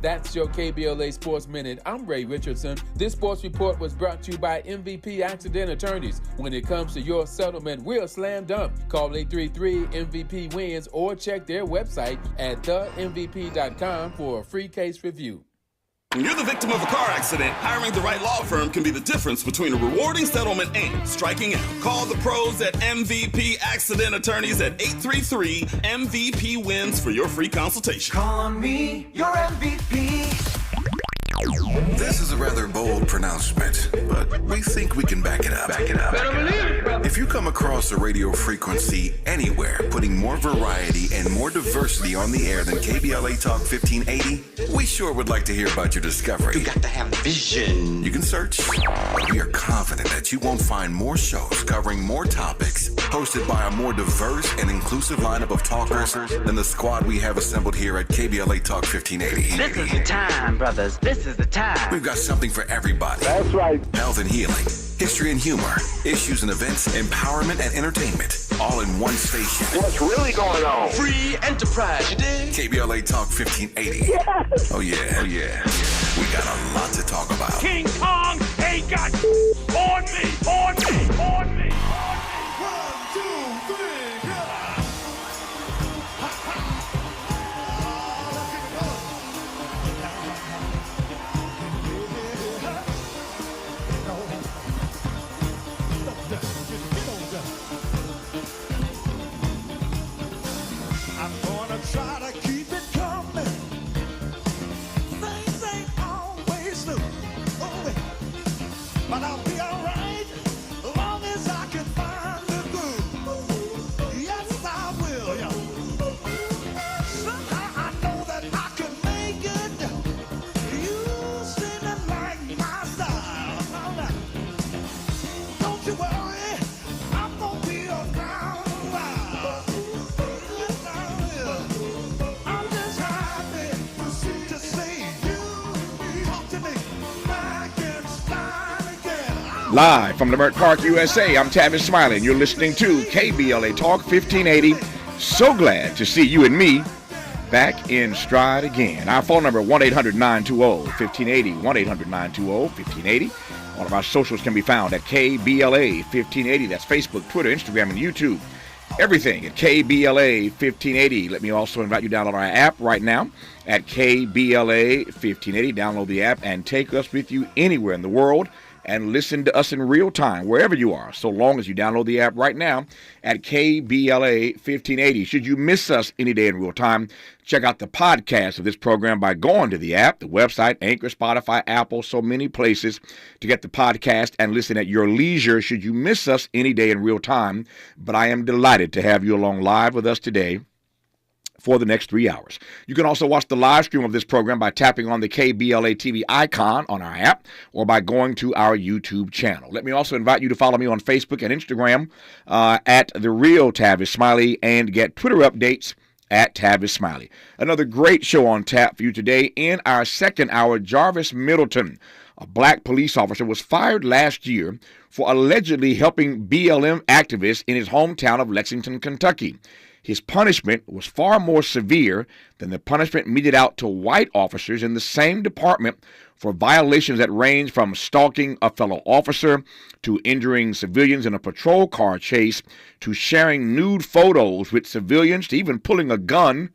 That's your KBLA Sports Minute. I'm Ray Richardson. This sports report was brought to you by MVP Accident Attorneys. When it comes to your settlement, we're a slam dunk. Call 833-MVP-WINS or check their website at themvp.com for a free case review. When you're the victim of a car accident, hiring the right law firm can be the difference between a rewarding settlement and striking out. Call the pros at MVP Accident Attorneys at 833-MVP-WINS for your free consultation. Call on me, your MVP. This is a rather bold pronouncement, but we think we can back it up. If you come across a radio frequency anywhere putting more variety and more diversity on the air than KBLA Talk 1580, we sure would like to hear about your discovery. You got to have vision. You can search, but we are confident that you won't find more shows covering more topics, hosted by a more diverse and inclusive lineup of talkers than the squad we have assembled here at KBLA Talk 1580. This is the time, brothers. This is the time. We've got something for everybody. That's right. Health and healing, history and humor, issues and events, empowerment and entertainment, all in one station. What's really going on? Free enterprise, you dig? KBLA Talk 1580. Yes. Oh yeah. We got a lot to talk about. King Kong ain't got on me. 1, 2, 3, go. I'm gonna try to keep it coming. Things ain't always smooth, but I'll be alright as long as I can find the groove. Yes, I will. Yeah. Somehow I know that I can make it. You seem to like my style. Don't you worry, I'm gonna be around a while. Yes, I will. I'm just happy to see you talk to me back in style again. Live from Leimert Park, USA, I'm Tavis Smiley, and you're listening to KBLA Talk 1580. So glad to see you and me back in stride again. Our phone number, 1-800-920-1580, 1-800-920-1580. All of our socials can be found at KBLA 1580. That's Facebook, Twitter, Instagram, and YouTube. Everything at KBLA 1580. Let me also invite you to download our app right now at KBLA 1580. Download the app and take us with you anywhere in the world and listen to us in real time, wherever you are, so long as you download the app right now at KBLA 1580. Should you miss us any day in real time, check out the podcast of this program by going to the app, the website, Anchor, Spotify, Apple, so many places to get the podcast and listen at your leisure should you miss us any day in real time. But I am delighted to have you along live with us today for the next 3 hours. You can also watch the live stream of this program by tapping on the KBLA TV icon on our app or by going to our YouTube channel. Let me also invite you to follow me on Facebook and Instagram at The Real Tavis Smiley and get Twitter updates at Tavis Smiley. Another great show on tap for you today. In our second hour, Jarvis Middleton, a black police officer, was fired last year for allegedly helping BLM activists in his hometown of Lexington, Kentucky. His punishment was far more severe than the punishment meted out to white officers in the same department for violations that range from stalking a fellow officer to injuring civilians in a patrol car chase to sharing nude photos with civilians to even pulling a gun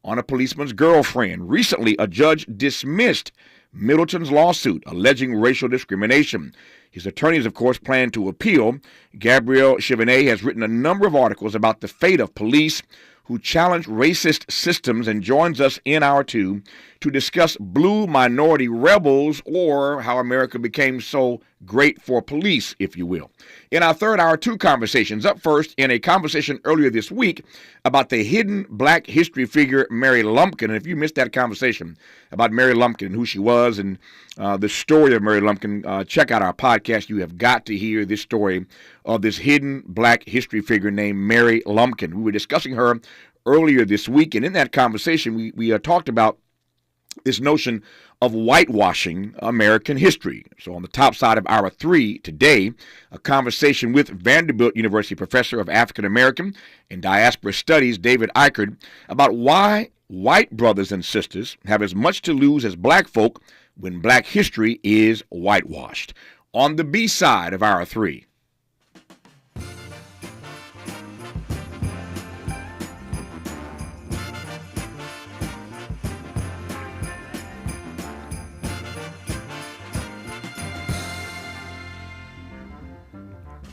on a policeman's girlfriend. Recently, a judge dismissed Middleton's lawsuit alleging racial discrimination. His attorneys, of course, plan to appeal. Gabrielle Chevenet has written a number of articles about the fate of police who challenge racist systems and joins us in hour two to discuss blue minority rebels, or how America became so great for police, if you will. In our third hour, two conversations. Up first, in a conversation earlier this week about the hidden black history figure Mary Lumpkin. And if you missed that conversation about Mary Lumpkin, who she was, and the story of Mary Lumpkin, check out our podcast. You have got to hear this story of this hidden black history figure named Mary Lumpkin. We were discussing her earlier this week, and in that conversation, we talked about this notion of whitewashing American history. So on the top side of hour 3 today, a conversation with Vanderbilt University professor of African American and Diaspora Studies, David Eichert, about why white brothers and sisters have as much to lose as black folk when black history is whitewashed. On the B side of hour 3.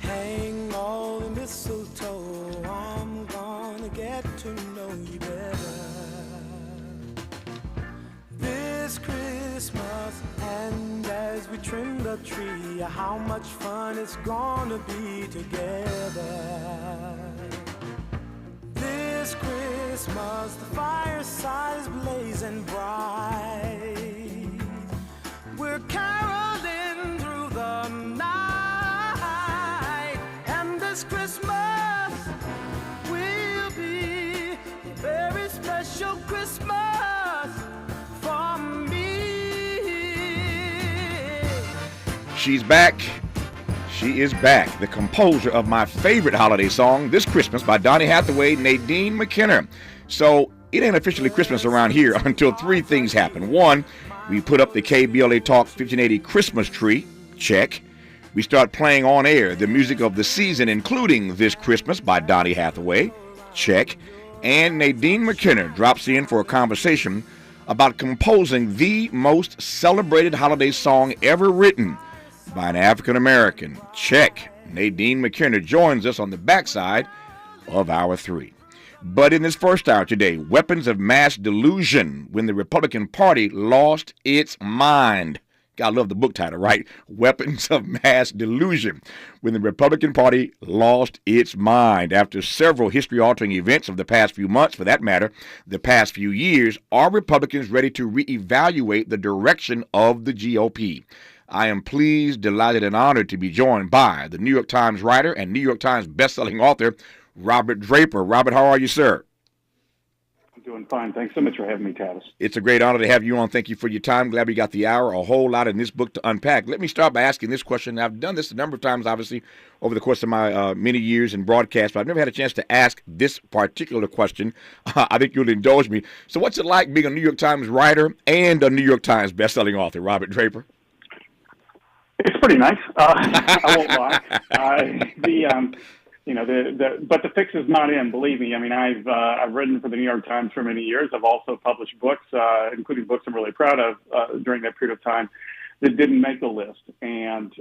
Hang all the mistletoe, I'm gonna get to know you better this Christmas. And as we trim the tree, how much fun it's gonna be together this Christmas. The fireside is blazing bright, we're caroling through the night, and this Christmas will be a very special Christmas for me. She's back. She is back. The composer of my favorite holiday song, This Christmas, by Donny Hathaway, Nadine McKenna. So it ain't officially Christmas around here until 3 things happen. 1, we put up the KBLA Talk 1580 Christmas tree. Check. We start playing on air the music of the season, including This Christmas by Donny Hathaway. Check. And Nadine McKenna drops in for a conversation about composing the most celebrated holiday song ever written by an African American. Check. Nadine McKenna joins us on the backside of hour 3. But in this first hour today, weapons of mass delusion when the Republican Party lost its mind. Gotta love the book title, right? Weapons of mass delusion when the Republican Party lost its mind. After several history-altering events of the past few months, for that matter, the past few years, are Republicans ready to reevaluate the direction of the GOP? I am pleased, delighted, and honored to be joined by the New York Times writer and New York Times bestselling author, Robert Draper. Robert, how are you, sir? I'm doing fine. Thanks so much for having me, Tavis. It's a great honor to have you on. Thank you for your time. Glad we got the hour. A whole lot in this book to unpack. Let me start by asking this question. I've done this a number of times, obviously, over the course of my many years in broadcast, but I've never had a chance to ask this particular question. I think you'll indulge me. So what's it like being a New York Times writer and a New York Times bestselling author, Robert Draper? It's pretty nice. I won't lie. But the fix is not in. Believe me. I mean, I've written for the New York Times for many years. I've also published books, including books I'm really proud of during that period of time that didn't make the list. And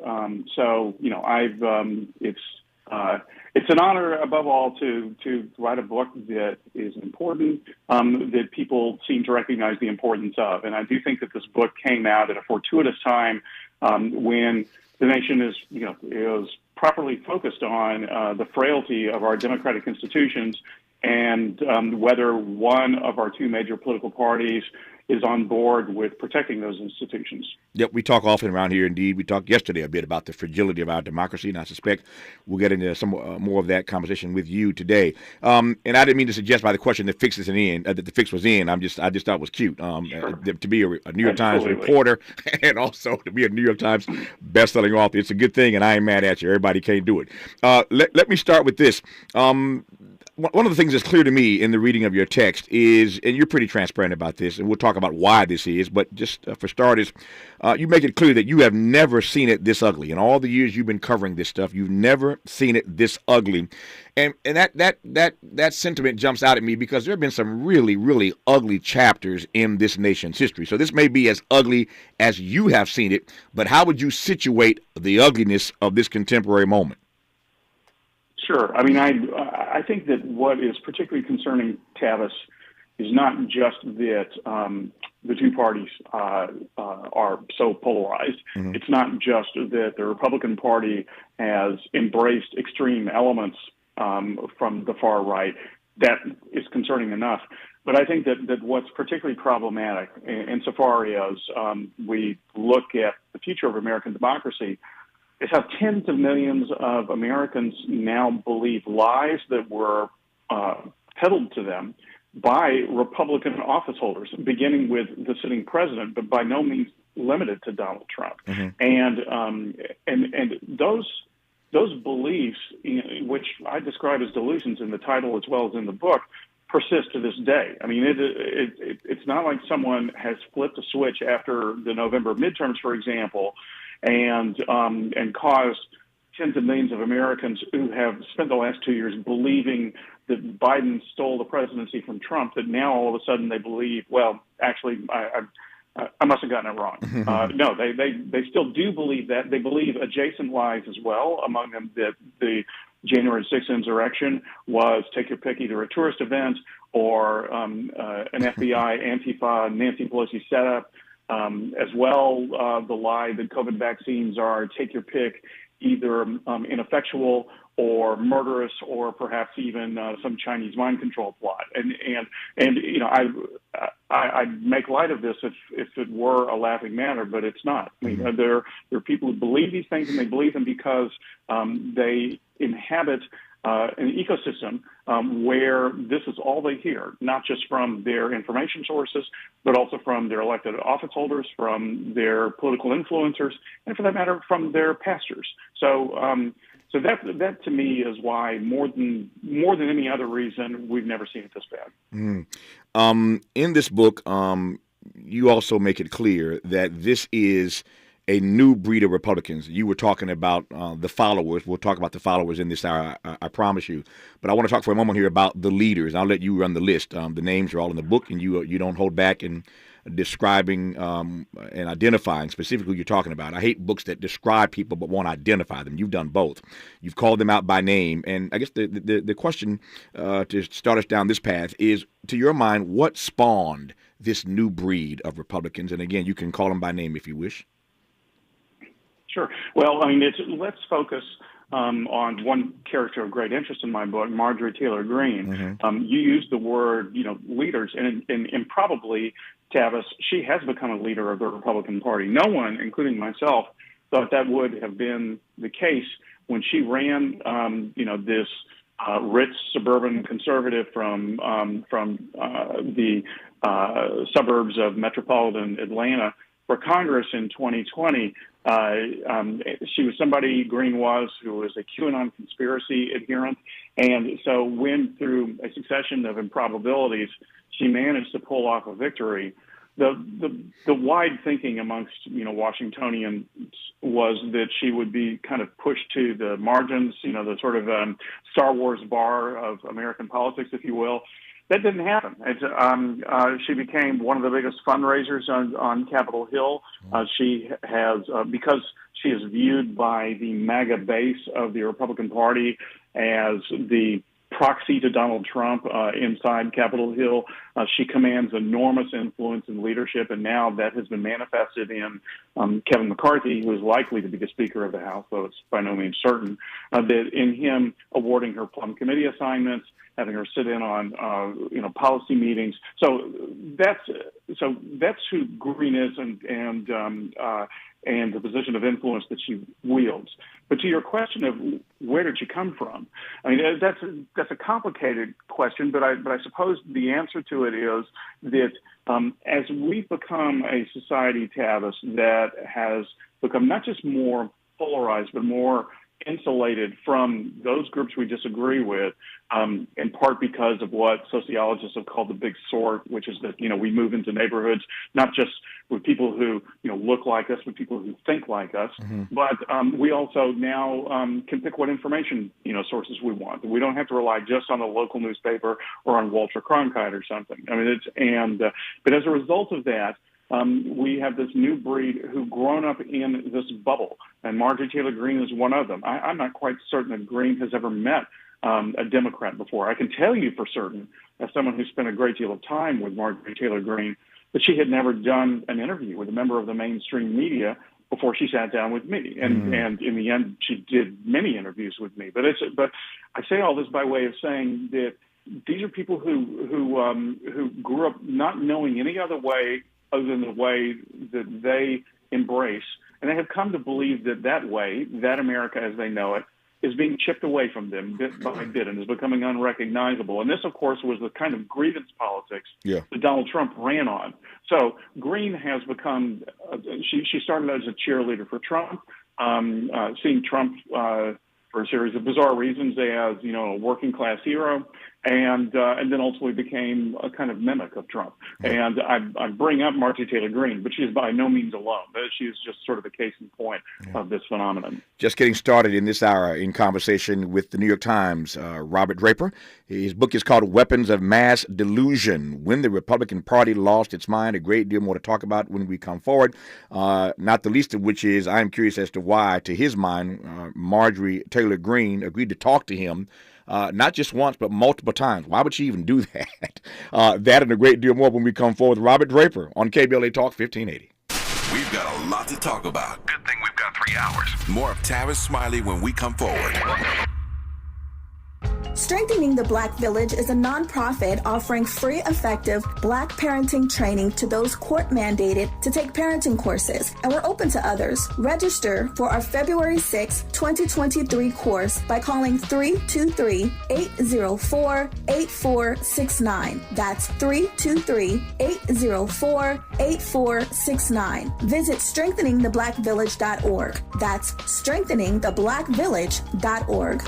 it's an honor above all to write a book that is important, that people seem to recognize the importance of. And I do think that this book came out at a fortuitous time when the nation is properly focused on the frailty of our democratic institutions and whether one of our 2 major political parties is on board with protecting those institutions. Yep, we talk often around here. Indeed, we talked yesterday a bit about the fragility of our democracy, and I suspect we'll get into some more of that conversation with you today. And I didn't mean to suggest by the question that fix is in, that the fix was in. I just thought it was cute to be a New York Times reporter and also to be a New York Times best-selling author. It's a good thing, and I ain't mad at you. Everybody can't do it. Let me start with this. One of the things that's clear to me in the reading of your text is, and you're pretty transparent about this, and we'll talk about why this is, but just for starters, you make it clear that you have never seen it this ugly. In all the years you've been covering this stuff, you've never seen it this ugly. And that sentiment jumps out at me because there have been some really, really ugly chapters in this nation's history. So this may be as ugly as you have seen it, but how would you situate the ugliness of this contemporary moment? Sure. I mean, I think that what is particularly concerning, Tavis, is not just that the 2 parties are so polarized. Mm-hmm. It's not just that the Republican Party has embraced extreme elements from the far right. That is concerning enough. But I think that what's particularly problematic, insofar as we look at the future of American democracy, is how tens of millions of Americans now believe lies that were peddled to them by Republican office holders, beginning with the sitting president, but by no means limited to Donald Trump. And those beliefs, which I describe as delusions in the title as well as in the book, persist to this day. I mean, it's not like someone has flipped a switch after the November midterms, for example, and caused tens of millions of Americans who have spent the last 2 years believing that Biden stole the presidency from Trump, that now all of a sudden they believe, well, actually, I must have gotten it wrong. No, they still do believe that. They believe adjacent lies as well, among them that the January 6th insurrection was, take your pick, either a tourist event or an FBI, Antifa, Nancy Pelosi setup. As well, the lie that COVID vaccines are, take your pick, either ineffectual or murderous, or perhaps even some Chinese mind control plot. And you know, I'd make light of this if it were a laughing matter, but it's not. I mean, there are people who believe these things, and they believe them because they inhabit an ecosystem where this is all they hear, not just from their information sources, but also from their elected office holders, from their political influencers, and for that matter, from their pastors. So that to me is why more than any other reason, we've never seen it this bad. In this book, you also make it clear that this is a new breed of Republicans. You were talking about the followers. We'll talk about the followers in this hour, I promise you. But I want to talk for a moment here about the leaders. I'll let you run the list. The names are all in the book, and you don't hold back in describing and identifying specifically who you're talking about. I hate books that describe people but won't identify them. You've done both. You've called them out by name. And I guess the question to start us down this path is, to your mind, what spawned this new breed of Republicans? And again, you can call them by name if you wish. Sure. Well, I mean, let's focus on one character of great interest in my book, Marjorie Taylor Greene. You used the word, leaders, and probably, Tavis, she has become a leader of the Republican Party. No one, including myself, thought that would have been the case when she ran, this rich suburban conservative from the suburbs of metropolitan Atlanta for Congress in 2020. She was somebody, Greene was, who was a QAnon conspiracy adherent. And so when, through a succession of improbabilities, she managed to pull off a victory, the wide thinking amongst, Washingtonians was that she would be kind of pushed to the margins, the sort of Star Wars bar of American politics, if you will. That didn't happen. She became one of the biggest fundraisers on Capitol Hill. She has, because she is viewed by the MAGA base of the Republican Party as the proxy to Donald Trump inside Capitol Hill. She commands enormous influence and leadership, and now that has been manifested in Kevin McCarthy, who is likely to be the Speaker of the House, though it's by no means certain, that in him awarding her plum committee assignments, having her sit in on policy meetings. So that's who Greene is, and the position of influence that she wields. But to your question of where did she come from, I mean, that's a complicated question. But I suppose the answer to it is that as we've become a society, Tavis, that has become not just more polarized but more insulated from those groups we disagree with, in part because of what sociologists have called the big sort, which is that, we move into neighborhoods, not just with people who, look like us, with people who think like us, but we also now can pick what information, sources we want. We don't have to rely just on the local newspaper or on Walter Cronkite or something. I mean, but as a result of that, we have this new breed who've grown up in this bubble, and Marjorie Taylor Greene is one of them. I'm not quite certain that Greene has ever met a Democrat before. I can tell you for certain, as someone who spent a great deal of time with Marjorie Taylor Greene, that she had never done an interview with a member of the mainstream media before she sat down with me. And in the end, she did many interviews with me. But I say all this by way of saying that these are people who grew up not knowing any other way other than the way that they embrace. And they have come to believe that way, that America as they know it, is being chipped away from them bit by bit and is becoming unrecognizable. And this, of course, was the kind of grievance politics that Donald Trump ran on. So Greene has become, she started out as a cheerleader for Trump, seeing Trump for a series of bizarre reasons as, a working class hero, and then ultimately became a kind of mimic of Trump. And I bring up Marjorie Taylor Greene, but she is by no means alone. She is just sort of the case in point of this phenomenon. Just getting started in this hour in conversation with the New York Times, Robert Draper. His book is called Weapons of Mass Delusion, When the Republican Party Lost Its Mind. A great deal more to talk about when we come forward, not the least of which is I'm curious as to why, to his mind, Marjorie Taylor Greene agreed to talk to him not just once, but multiple times. Why would she even do that? That and a great deal more when we come forward with Robert Draper on KBLA Talk 1580. We've got a lot to talk about. Good thing we've got 3 hours. More of Tavis Smiley when we come forward. Strengthening the Black Village is a nonprofit offering free, effective Black parenting training to those court-mandated to take parenting courses, and we're open to others. Register for our February 6, 2023 course by calling 323-804-8469. That's 323-804-8469. Visit strengtheningtheblackvillage.org. That's strengtheningtheblackvillage.org.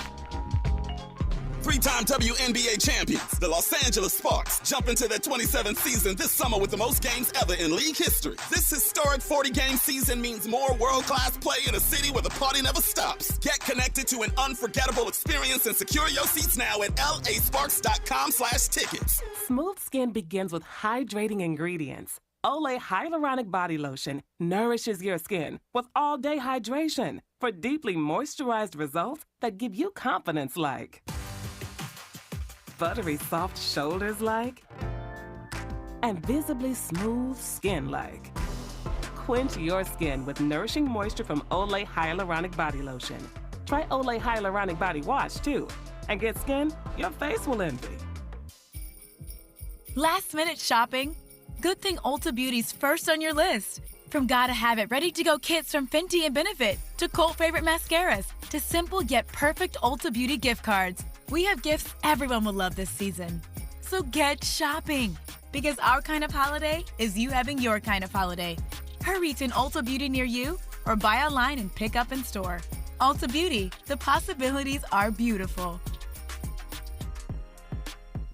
3-time WNBA champions, the Los Angeles Sparks, jump into their 27th season this summer with the most games ever in league history. This historic 40-game season means more world-class play in a city where the party never stops. Get connected to an unforgettable experience and secure your seats now at lasparks.com/tickets. Smooth skin begins with hydrating ingredients. Olay Hyaluronic Body Lotion nourishes your skin with all-day hydration for deeply moisturized results that give you confidence like buttery soft shoulders like, and visibly smooth skin like. Quench your skin with nourishing moisture from Olay Hyaluronic Body Lotion. Try Olay Hyaluronic Body Wash too, and get skin your face will envy. Last minute shopping? Good thing Ulta Beauty's first on your list. From Gotta Have It ready-to-go kits from Fenty and Benefit, to cult favorite mascaras, to simple yet perfect Ulta Beauty gift cards. We have gifts everyone will love this season. So get shopping, because our kind of holiday is you having your kind of holiday. Hurry to an Ulta Beauty near you, or buy online and pick up in store. Ulta Beauty, the possibilities are beautiful.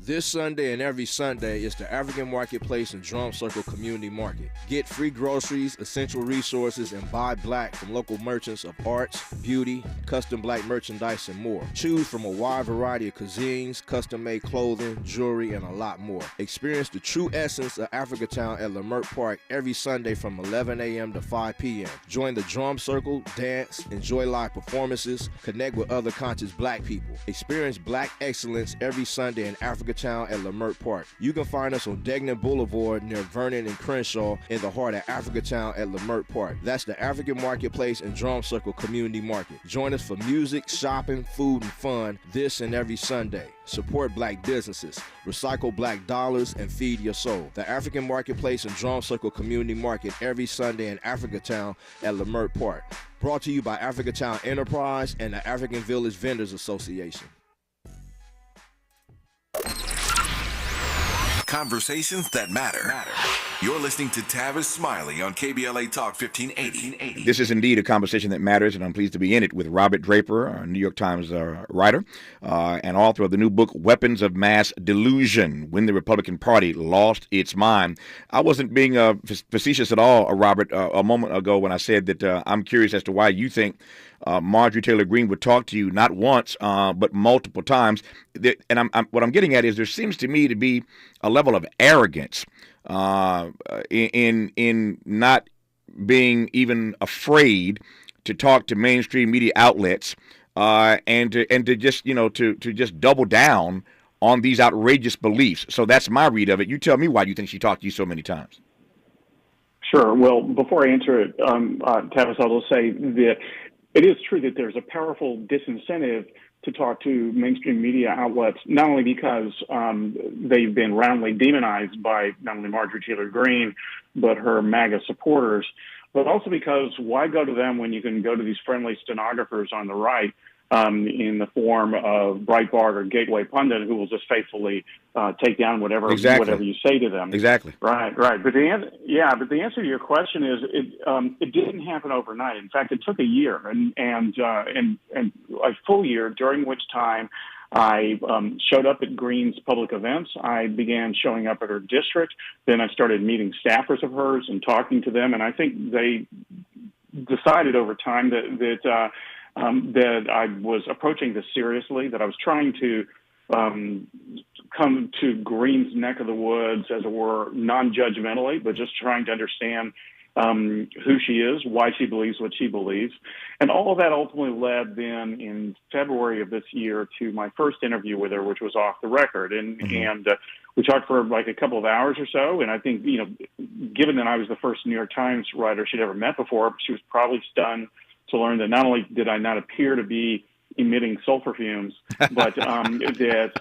This Sunday and every Sunday is the African Marketplace and Drum Circle Community Market. Get free groceries, essential resources, and buy black from local merchants of arts, beauty, custom black merchandise, and more. Choose from a wide variety of cuisines, custom-made clothing, jewelry, and a lot more. Experience the true essence of Africatown at Leimert Park every Sunday from 11 a.m. to 5 p.m. Join the Drum Circle, dance, enjoy live performances, connect with other conscious black people. Experience black excellence every Sunday in Africatown at Leimert Park. You can find us on Degnan Boulevard near Vernon and Crenshaw in the heart of Africatown at Leimert Park. That's the African Marketplace and Drum Circle Community Market. Join us for music, shopping, food, and fun this and every Sunday. Support black businesses, recycle black dollars, and feed your soul. The African Marketplace and Drum Circle Community Market every Sunday in Africatown at Leimert Park. Brought to you by Africatown Enterprise and the African Village Vendors Association. Conversations that matter. You're listening to Tavis Smiley on KBLA Talk 1580. This is indeed a conversation that matters, and I'm pleased to be in it with Robert Draper, a New York Times writer and author of the new book, Weapons of Mass Delusion, When the Republican Party Lost Its Mind. I wasn't being facetious at all, Robert, a moment ago when I said that I'm curious as to why you think Marjorie Taylor Greene would talk to you not once, but multiple times. And what I'm getting at is there seems to me to be a level of arrogance in not being even afraid to talk to mainstream media outlets and to just to just double down on these outrageous beliefs. So that's my read of it. You tell me why you think she talked to you so many times. Sure. Well, before I answer it, Tavis, I will say that it is true that there's a powerful disincentive to talk to mainstream media outlets, not only because they've been roundly demonized by not only Marjorie Taylor Greene, but her MAGA supporters, but also because why go to them when you can go to these friendly stenographers on the right in the form of Breitbart or Gateway Pundit, who will just faithfully take down whatever you say to them. Exactly. Right. But the answer to your question is it didn't happen overnight. In fact, it took a year and a full year, during which time I showed up at Green's public events. I began showing up at her district. Then I started meeting staffers of hers and talking to them. And I think they decided over time that I was approaching this seriously, that I was trying to come to Green's neck of the woods, as it were, non-judgmentally, but just trying to understand who she is, why she believes what she believes. And all of that ultimately led then in February of this year to my first interview with her, which was off the record. And we talked for like a couple of hours or so. And I think, given that I was the first New York Times writer she'd ever met before, she was probably stunned to learn that not only did I not appear to be emitting sulfur fumes, but that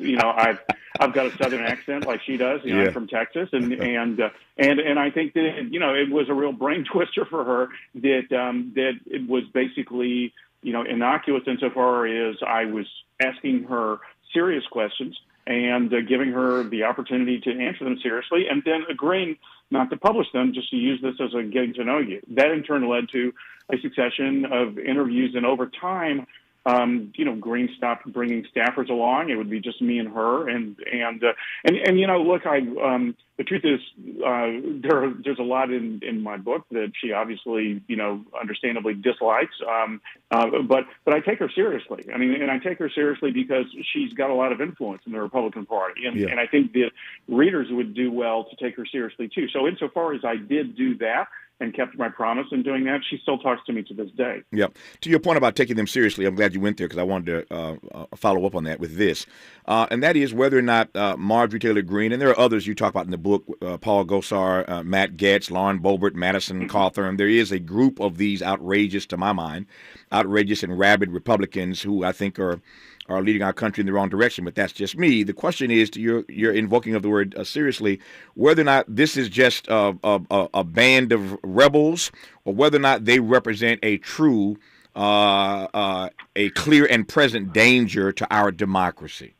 I've got a Southern accent like she does. I'm from Texas, and I think that it was a real brain twister for her that it was basically innocuous insofar as I was asking her serious questions and giving her the opportunity to answer them seriously, and then agreeing not to publish them, just to use this as a getting to know you. That in turn led to a succession of interviews, and over time, Green stopped bringing staffers along. It would be just me and her, and look, the truth is, there's a lot in my book that she obviously, understandably dislikes. But I take her seriously. I mean, and I take her seriously because she's got a lot of influence in the Republican Party, and I think that readers would do well to take her seriously too. So insofar as I did do that and kept my promise in doing that, she still talks to me to this day. Yep. To your point about taking them seriously, I'm glad you went there because I wanted to follow up on that with this. And that is whether or not Marjorie Taylor Greene, and there are others you talk about in the book, Paul Gosar, Matt Gaetz, Lauren Boebert, Madison Cawthorn. There is a group of these outrageous, to my mind, outrageous and rabid Republicans who I think are leading our country in the wrong direction, but that's just me. The question is, to your invoking of the word seriously, whether or not this is just a band of rebels, or whether or not they represent a true, a clear and present danger to our democracy.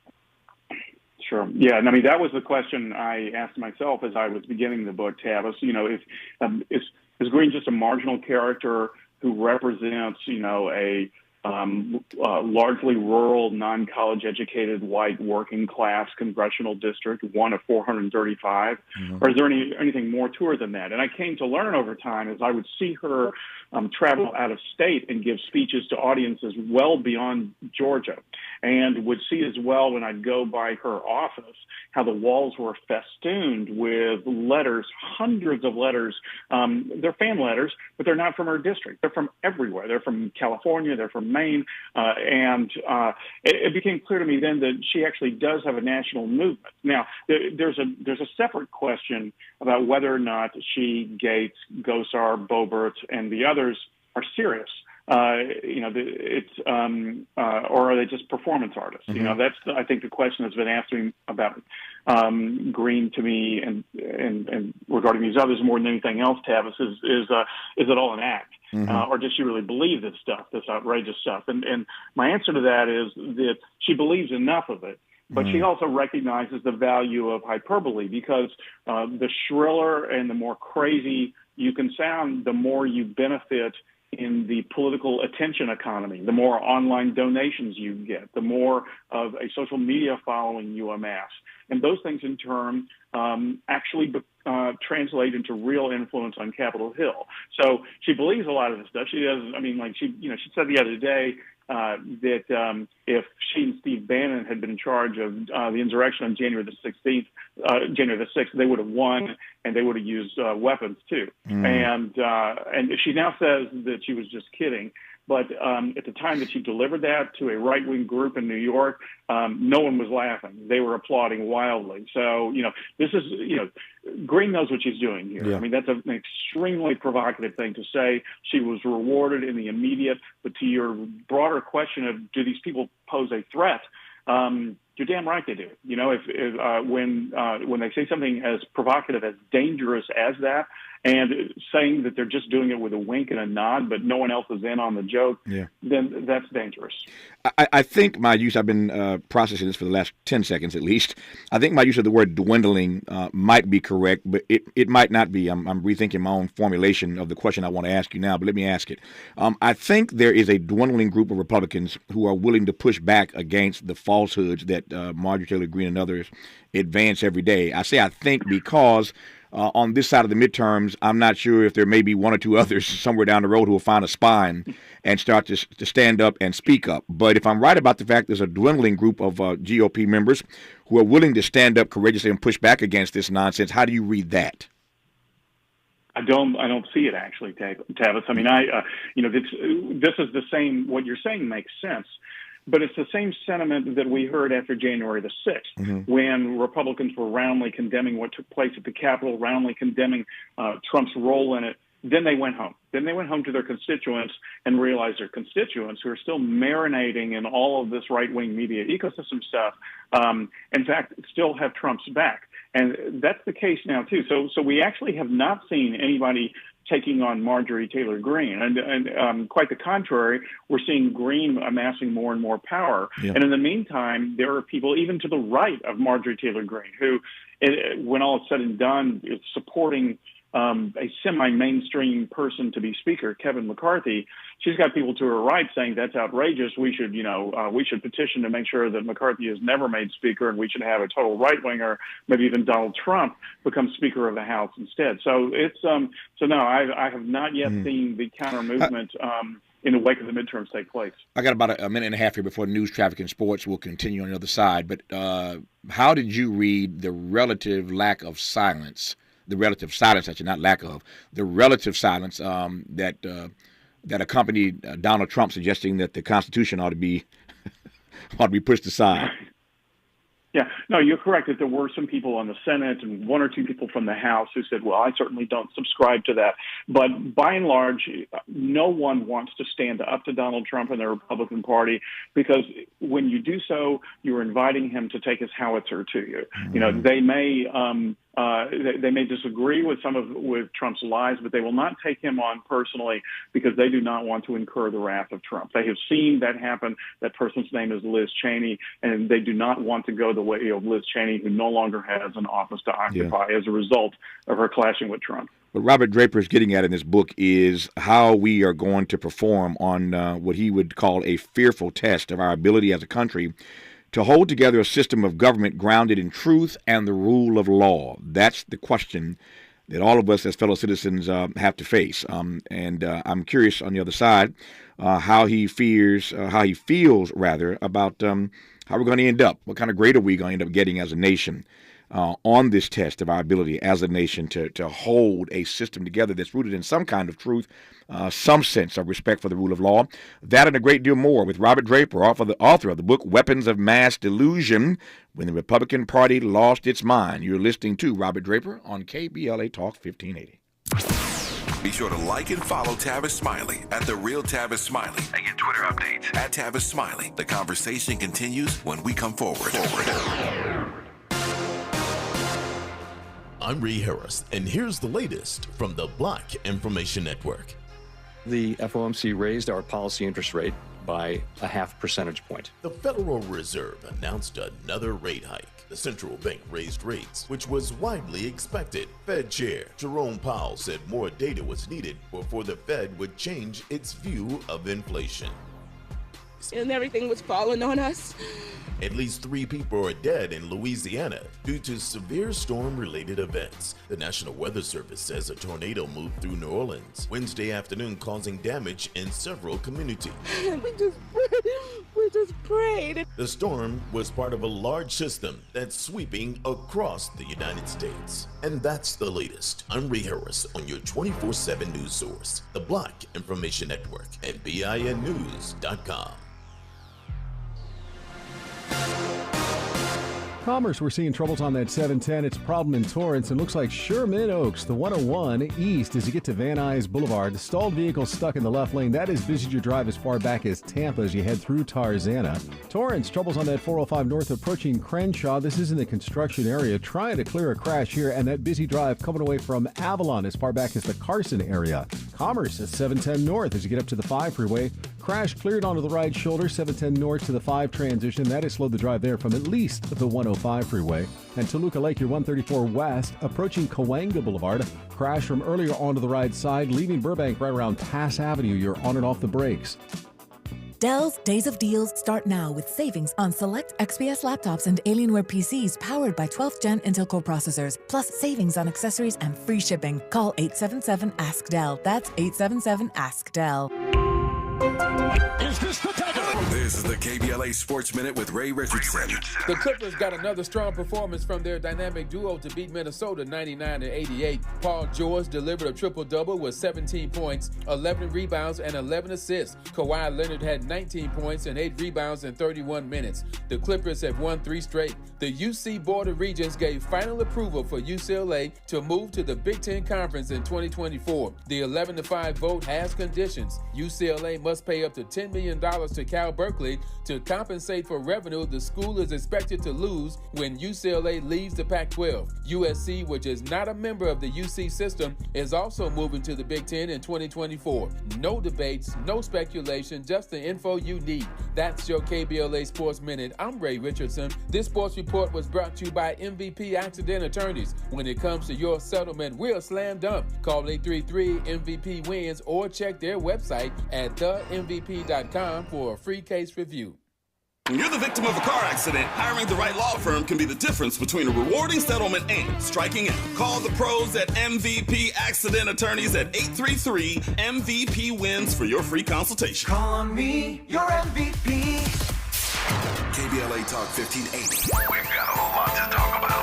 Sure. Yeah. And I mean, that was the question I asked myself as I was beginning the book, Tavis. Is Greene just a marginal character who represents, a largely rural, non-college educated, white, working class congressional district, one of 435? Or is there anything more to her than that? And I came to learn over time as I would see her travel out of state and give speeches to audiences well beyond Georgia, and would see as well when I'd go by her office how the walls were festooned with letters, hundreds of letters. They're fan letters, but they're not from her district. They're from everywhere. They're from California. They're from Maine. And it became clear to me then that she actually does have a national movement. Now, there's a separate question about whether or not she, Gaetz, Gosar, Boebert, and the others are serious. Or are they just performance artists? That's I think the question that's been asked about Greene to me and regarding these others more than anything else, Tavis, is it all an act? Or does she really believe this stuff, this outrageous stuff? And my answer to that is that she believes enough of it, but she also recognizes the value of hyperbole, because the shriller and the more crazy you can sound, the more you benefit in the political attention economy, the more online donations you get, the more of a social media following you amass. And those things in turn actually translate into real influence on Capitol Hill. So she believes a lot of this stuff. She does. I mean, like she said the other day that if she and Steve Bannon had been in charge of the insurrection on January the 6th, they would have won, and they would have used weapons too. And she now says that she was just kidding. But at the time that she delivered that to a right-wing group in New York, no one was laughing. They were applauding wildly. So, this is, Greene knows what she's doing here. Yeah. I mean, that's an extremely provocative thing to say. She was rewarded in the immediate. But to your broader question of, do these people pose a threat? You're damn right they do. When they say something as provocative, as dangerous as that, and saying that they're just doing it with a wink and a nod, but no one else is in on the joke, then that's dangerous. I think my use, I've been processing this for the last 10 seconds at least. I think my use of the word dwindling might be correct, but it might not be. I'm rethinking my own formulation of the question I want to ask you now, but let me ask it. I think there is a dwindling group of Republicans who are willing to push back against the falsehoods that Marjorie Taylor Greene and others advance every day. I say I think because on this side of the midterms, I'm not sure if there may be one or two others somewhere down the road who will find a spine and start to stand up and speak up. But if I'm right about the fact there's a dwindling group of GOP members who are willing to stand up courageously and push back against this nonsense, how do you read that? I don't see it actually, Tavis. I mean, this is the same. What you're saying makes sense. But it's the same sentiment that we heard after January the 6th, when Republicans were roundly condemning what took place at the Capitol, roundly condemning Trump's role in it. Then they went home. Then they went home to their constituents and realized their constituents, who are still marinating in all of this right-wing media ecosystem stuff, in fact, still have Trump's back. And that's the case now, too. So we actually have not seen anybody taking on Marjorie Taylor Greene. And quite the contrary, we're seeing Greene amassing more and more power. Yeah. And in the meantime, there are people even to the right of Marjorie Taylor Greene who, when all is said and done, is supporting a semi-mainstream person to be Speaker, Kevin McCarthy. She's got people to her right saying that's outrageous. We should petition to make sure that McCarthy is never made Speaker, and we should have a total right-winger, maybe even Donald Trump, become Speaker of the House instead. So it's no, I have not yet seen the counter movement in the wake of the midterms take place. I got about a minute and a half here before news, traffic, and sports will continue on the other side. But how did you read the relative lack of silence? The relative silence, actually, not lack of, the relative silence that accompanied Donald Trump suggesting that the Constitution ought to be pushed aside. Yeah, no, you're correct that there were some people on the Senate and one or two people from the House who said, well, I certainly don't subscribe to that. But by and large, no one wants to stand up to Donald Trump and the Republican Party, because when you do so, you're inviting him to take his howitzer to you. You know, they may disagree with with Trump's lies, but they will not take him on personally because they do not want to incur the wrath of Trump. They have seen that happen. That person's name is Liz Cheney, and they do not want to go the way of Liz Cheney, who no longer has an office to occupy as a result of her clashing with Trump. What Robert Draper is getting at in this book is how we are going to perform on what he would call a fearful test of our ability as a country to hold together a system of government grounded in truth and the rule of law. That's the question that all of us as fellow citizens have to face. And I'm curious on the other side how he feels about how we're going to end up. What kind of grade are we going to end up getting as a nation on this test of our ability as a nation to hold a system together that's rooted in some kind of truth, some sense of respect for the rule of law. That and a great deal more with Robert Draper, author of the book Weapons of Mass Delusion, When the Republican Party Lost Its Mind. You're listening to Robert Draper on KBLA Talk 1580. Be sure to like and follow Tavis Smiley at The Real Tavis Smiley and get Twitter updates at Tavis Smiley. The conversation continues when we come forward. I'm Ray Harris, and here's the latest from the Black Information Network. The FOMC raised our policy interest rate by a 0.5 percentage point. The Federal Reserve announced another rate hike. The central bank raised rates, which was widely expected. Fed Chair Jerome Powell said more data was needed before the Fed would change its view of inflation. And everything was falling on us. At least 3 people are dead in Louisiana due to severe storm-related events. The National Weather Service says a tornado moved through New Orleans Wednesday afternoon, causing damage in several communities. We just prayed. The storm was part of a large system that's sweeping across the United States. And that's the latest. I'm Ray Harris on your 24/7 news source, the Black Information Network at BINnews.com. Commerce, we're seeing troubles on that 710. It's a problem in Torrance, and looks like Sherman Oaks, the 101 east as you get to Van Nuys Boulevard. Stalled vehicles stuck in the left lane. That is busy your drive as far back as Tampa as you head through Tarzana. Torrance, troubles on that 405 north approaching Crenshaw. This is in the construction area. Trying to clear a crash here, and that busy drive coming away from Avalon as far back as the Carson area. Commerce at 710 north as you get up to the 5 freeway. Crash cleared onto the right shoulder, 710 north to the 5 transition. That has slowed the drive there from at least the 105 freeway. And Toluca Lake, your 134 west, approaching Cahuenga Boulevard. Crash from earlier onto the right side, leaving Burbank right around Tass Avenue. You're on and off the brakes. Dell's Days of Deals start now with savings on select XPS laptops and Alienware PCs powered by 12th Gen Intel Core processors, plus savings on accessories and free shipping. Call 877-ASK-DELL. That's 877-ASK-DELL. Is this the time? This is the KBLA Sports Minute with Ray Richardson. The Clippers got another strong performance from their dynamic duo to beat Minnesota 99-88. Paul George delivered a triple-double with 17 points, 11 rebounds, and 11 assists. Kawhi Leonard had 19 points and 8 rebounds in 31 minutes. The Clippers have won 3 straight. The UC Board of Regents gave final approval for UCLA to move to the Big Ten Conference in 2024. The 11-5 vote has conditions. UCLA must pay up to $10 million to Cal Berkeley to compensate for revenue the school is expected to lose when UCLA leaves the Pac-12. USC, which is not a member of the UC system, is also moving to the Big Ten in 2024. No debates, no speculation, just the info you need. That's your KBLA Sports Minute. I'm Ray Richardson. This sports report was brought to you by MVP Accident Attorneys. When it comes to your settlement, we're a slam dunk. Call 833-MVP-WINS or check their website at themvp.com for a free case review. When you're the victim of a car accident, hiring the right law firm can be the difference between a rewarding settlement and striking out. Call the pros at MVP Accident Attorneys at 833-MVP-WINS for your free consultation. Call on me, your MVP. KBLA Talk 1580. We've got a lot to talk about.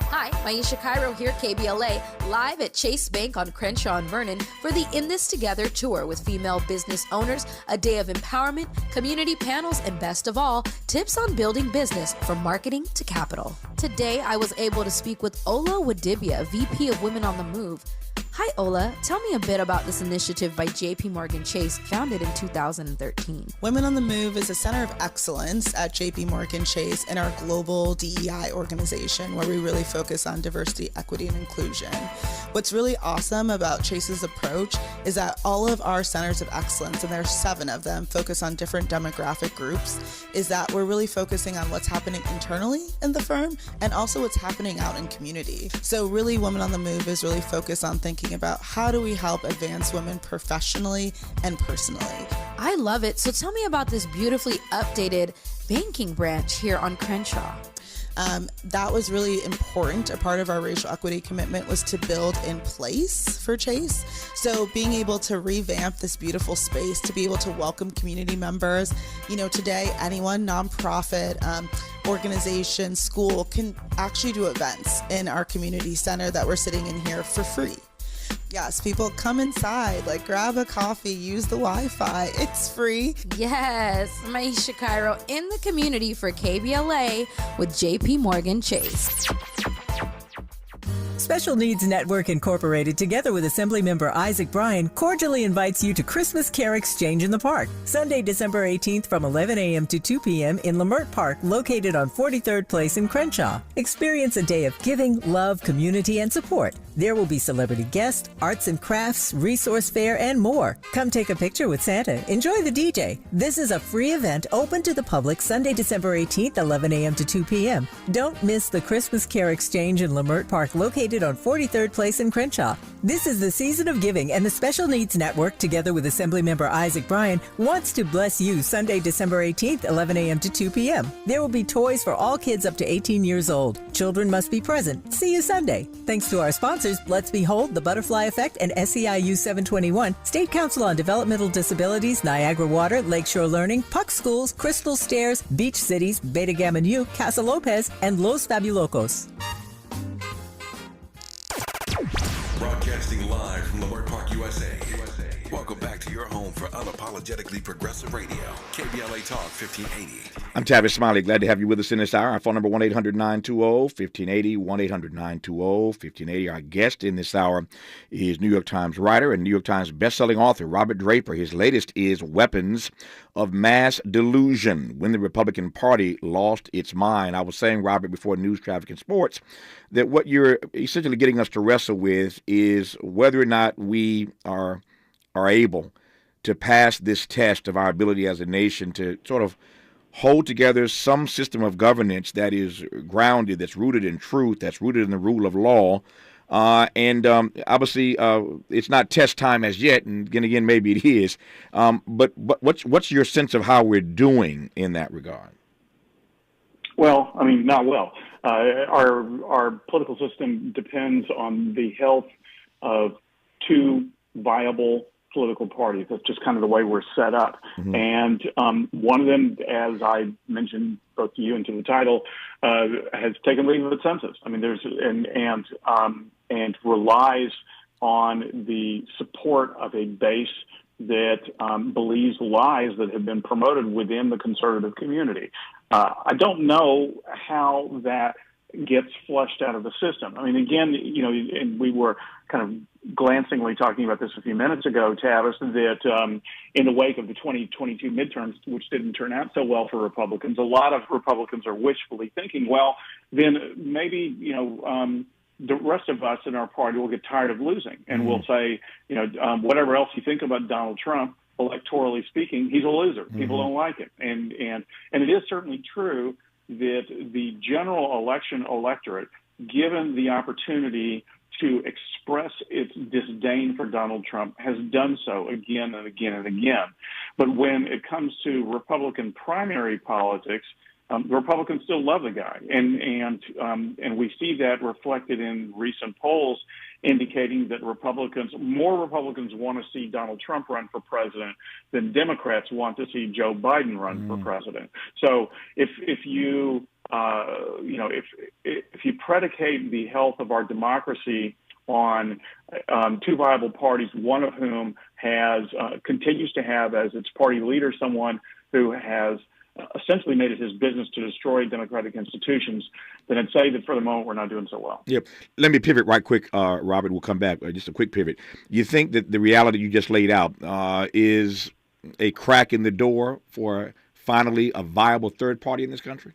Hi, Maisha Cairo here, KBLA, live at Chase Bank on Crenshaw and Vernon for the In This Together tour with female business owners, a day of empowerment, community panels, and best of all, tips on building business from marketing to capital. Today, I was able to speak with Ola Wadibia, VP of Women on the Move. Hi, Ola. Tell me a bit about this initiative by JP Morgan Chase, founded in 2013. Women on the Move is a center of excellence at JP Morgan Chase in our global DEI organization, where we really focus on diversity, equity, and inclusion. What's really awesome about Chase's approach is that all of our centers of excellence, and there are 7 of them, focus on different demographic groups, is that we're really focusing on what's happening internally in the firm and also what's happening out in community. So really, Women on the Move is really focused on thinking about how do we help advance women professionally and personally. I love it. So tell me about this beautifully updated banking branch here on Crenshaw. That was really important. A part of our racial equity commitment was to build in place for Chase. So being able to revamp this beautiful space, to be able to welcome community members, today anyone, nonprofit, organization, school can actually do events in our community center that we're sitting in here for free. Yes, people come inside, grab a coffee, use the Wi-Fi. It's free. Yes, Maisha Cairo in the community for KBLA with JP Morgan Chase. Special Needs Network Incorporated, together with Assemblymember Isaac Bryan, cordially invites you to Christmas Care Exchange in the Park, Sunday, December 18th from 11 a.m. to 2 p.m. in Lamert Park, located on 43rd Place in Crenshaw. Experience a day of giving, love, community, and support. There will be celebrity guests, arts and crafts, resource fair, and more. Come take a picture with Santa. Enjoy the DJ. This is a free event open to the public Sunday, December 18th, 11 a.m. to 2 p.m. Don't miss the Christmas Care Exchange in Lamert Park, located on 43rd Place in Crenshaw. This is the season of giving, and the Special Needs Network, together with Assemblymember Isaac Bryan, wants to bless you Sunday, December 18th, 11 a.m. to 2 p.m. There will be toys for all kids up to 18 years old. Children must be present. See you Sunday. Thanks to our sponsors, Let's Behold, The Butterfly Effect, and SEIU 721, State Council on Developmental Disabilities, Niagara Water, Lakeshore Learning, Puck Schools, Crystal Stairs, Beach Cities, Beta Gamma Nu, Casa Lopez, and Los Fabulocos. Broadcasting live from Lamert Park, USA. Welcome Welcome back to your home for unapologetically progressive radio, KBLA Talk 1580. I'm Tavis Smiley. Glad to have you with us in this hour. Our phone number 1-800-920-1580, 1-800-920-1580. Our guest in this hour is New York Times writer and New York Times bestselling author Robert Draper. His latest is Weapons of Mass Delusion, When the Republican Party Lost Its Mind. I was saying, Robert, before news, traffic, and sports, that what you're essentially getting us to wrestle with is whether or not we are able to pass this test of our ability as a nation to sort of hold together some system of governance that is grounded, that's rooted in truth, that's rooted in the rule of law. Obviously, it's not test time as yet, and again, maybe it is. But what's your sense of how we're doing in that regard? Well, I mean, not well. Our political system depends on the health of two viable political parties. That's just kind of the way we're set up. Mm-hmm. And one of them, as I mentioned both to you and to the title, has taken leave of its senses. I mean, there's and relies on the support of a base that believes lies that have been promoted within the conservative community. I don't know how that gets flushed out of the system. I mean, again, and we were kind of glancingly talking about this a few minutes ago, Tavis, that in the wake of the 2022 midterms, which didn't turn out so well for Republicans, a lot of Republicans are wishfully thinking, well, then maybe, the rest of us in our party will get tired of losing, and we'll say, whatever else you think about Donald Trump, electorally speaking, he's a loser. Mm-hmm. People don't like him. And it is certainly true that the general election electorate, given the opportunity to express its disdain for Donald Trump, has done so again and again and again. But when it comes to Republican primary politics, Republicans still love the guy, and we see that reflected in recent polls indicating that more Republicans want to see Donald Trump run for president than Democrats want to see Joe Biden run for president. So if you predicate the health of our democracy on two viable parties, one of whom continues to have as its party leader someone who has essentially made it his business to destroy democratic institutions, then I'd say that for the moment we're not doing so well. Yep. Let me pivot right quick, Robert. We'll come back. Just a quick pivot. You think that the reality you just laid out is a crack in the door for finally a viable third party in this country?